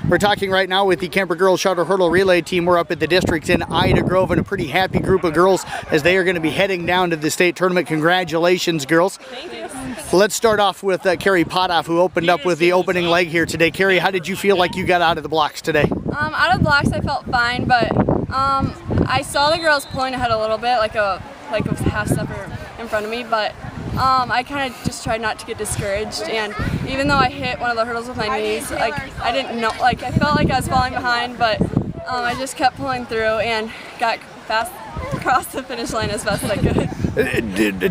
We're talking right now with the Kuemper Girls Shuttle Hurdle Relay team. We're up at the districts in Ida Grove, and a pretty happy group of girls as they are going to be heading down to the state tournament. Congratulations, girls. Thank you. Let's start off with Kerri Potthoff, who opened up with the opening leg here today. Kerri, how did you feel like you got out of the blocks today? Out of the blocks, I felt fine, but I saw the girls pulling ahead a little bit, like a half stepper in front of me, but I kind of just tried not to get discouraged, and even though I hit one of the hurdles with my knees, like I didn't know, like I felt like I was falling behind, but I just kept pulling through and got fast across the finish line as best as I could.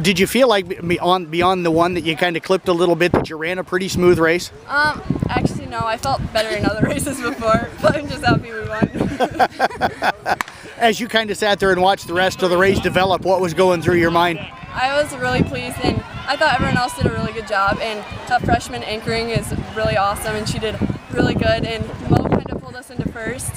Did you feel like beyond the one that you kind of clipped a little bit that you ran a pretty smooth race? Actually no, I felt better in other races before, but I'm just happy we won. As you kind of sat there and watched the rest of the race develop, what was going through your mind? I was really pleased, and I thought everyone else did a really good job, and that freshman anchoring is really awesome, and she did really good, and Mo kind of pulled us into first,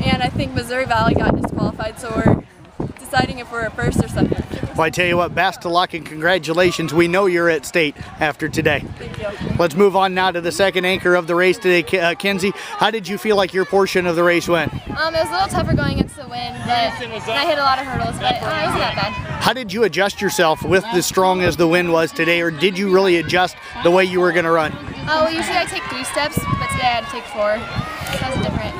and I think Missouri Valley got disqualified, so we're deciding if we're first or second. Well, I tell you what, best of luck and congratulations. We know you're at state after today. Thank you. Let's move on now to the second anchor of the race today, Kenzie. How did you feel like your portion of the race went? It was a little tougher going against the wind, but I hit a lot of hurdles, but it wasn't that bad. How did you adjust yourself with as strong as the wind was today, or did you really adjust the way you were going to run? Well, usually I take 3 steps, but today I had to take 4. That was different.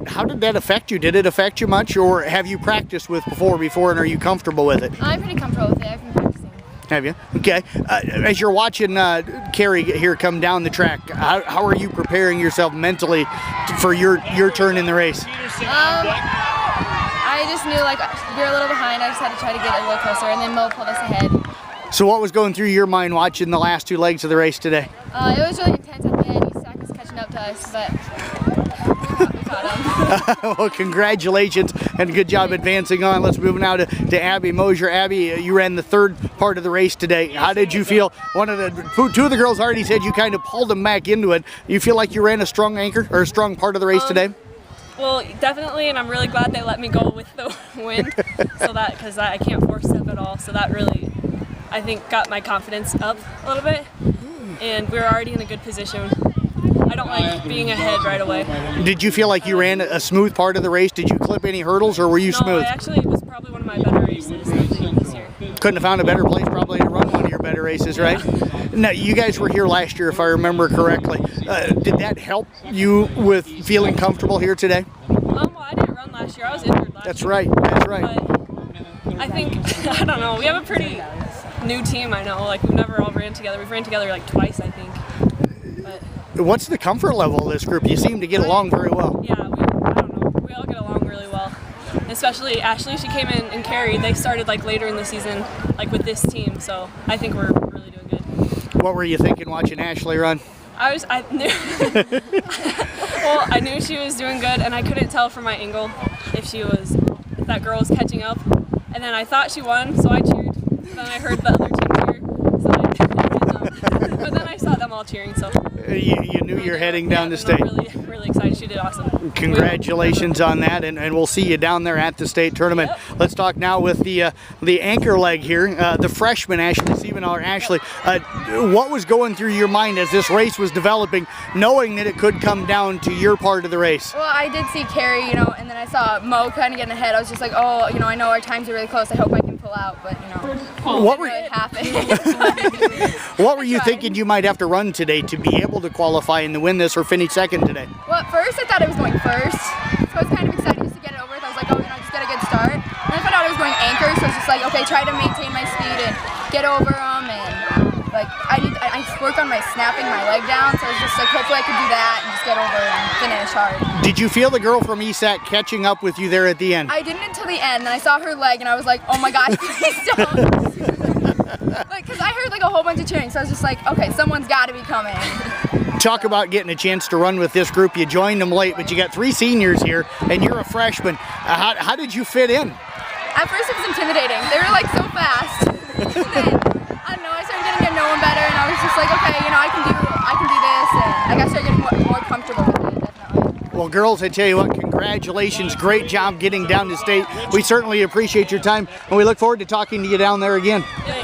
How did that affect you? Did it affect you much, or have you practiced with before, and are you comfortable with it? I'm pretty comfortable with it. I've been practicing. Have you? Okay. As you're watching Kerri here come down the track, how are you preparing yourself mentally for your turn in the race? I just knew like we were a little behind. I just had to try to get a little closer, and then Mo pulled us ahead. So what was going through your mind watching the last 2 legs of the race today? It was really intense at the end. East was catching up to us, but we caught him. Well, congratulations and good job advancing on. Let's move now to Abbie Mosher. Abbie, you ran the 3rd part of the race today. How did you feel? 2 of the girls already said you kind of pulled them back into it. You feel like you ran a strong anchor or a strong part of the race today? Well, definitely, and I'm really glad they let me go with the wind, so that because I can't force step at all. So that really, I think, got my confidence up a little bit, and we were already in a good position. I don't like being ahead right away. Did you feel like you ran a smooth part of the race? Did you clip any hurdles, or were you smooth? No, actually, it was probably one of my better races, I think, this year. Couldn't have found a better place probably to run one of your better races, right? Now, you guys were here last year, if I remember correctly. Did that help you with feeling comfortable here today? Well, I didn't run last year. I was injured last year. That's right. That's right. But I think, I don't know, we have a pretty new team, I know. Like, we've never all ran together. We've ran together like twice, I think. But what's the comfort level of this group? You seem to get along very well. Yeah, I don't know. We all get along really well. Especially Ashley, she came in, and Kerri, they started like later in the season, like with this team, so I think we're really doing good. What were you thinking watching Ashley run? I knew, well, I knew she was doing good, and I couldn't tell from my angle if that girl was catching up. And then I thought she won, so I cheered. Then I heard the other team cheer, so I didn't. But then I saw them all cheering, so. You knew you're heading down to state. I'm really excited. She did awesome. Congratulations on that, and we'll see you down there at the state tournament. Yep. Let's talk now with the anchor leg here, the freshman Ashley Sibenaller. Ashley, what was going through your mind as this race was developing, knowing that it could come down to your part of the race? Well, I did see Kerri, and then I saw Mo kind of getting ahead. I was just like, oh, I know our times are really close. I hope I can pull out, but what were really happen. What were you thinking you might have to run today to be able to qualify and to win this, or finish second today? Well, at first I thought I was going first, so I was kind of excited just to get it over with. I was like, oh, just get a good start. And I found out I was going anchor, so I was just like, okay, try to maintain my speed and get over them, and like I work on my snapping my leg down, so I was just like, hopefully I could do that and just get over and finish hard. Did you feel the girl from ESAC catching up with you there at the end? I didn't until the end, and I saw her leg, and I was like, oh my gosh, please don't. Because I heard like a whole bunch of cheering, so I was just like, okay, someone's got to be coming. Talk about getting a chance to run with this group. You joined them late, but you got 3 seniors here, and you're a freshman. How did you fit in? At first it was intimidating. They were like so fast. And then, I don't know, I started getting to know them better, and I was just like, okay, I can do this, and I got started getting more comfortable with it, definitely. Well, girls, I tell you what, congratulations. Great job getting down to state. We certainly appreciate your time, and we look forward to talking to you down there again. Yeah,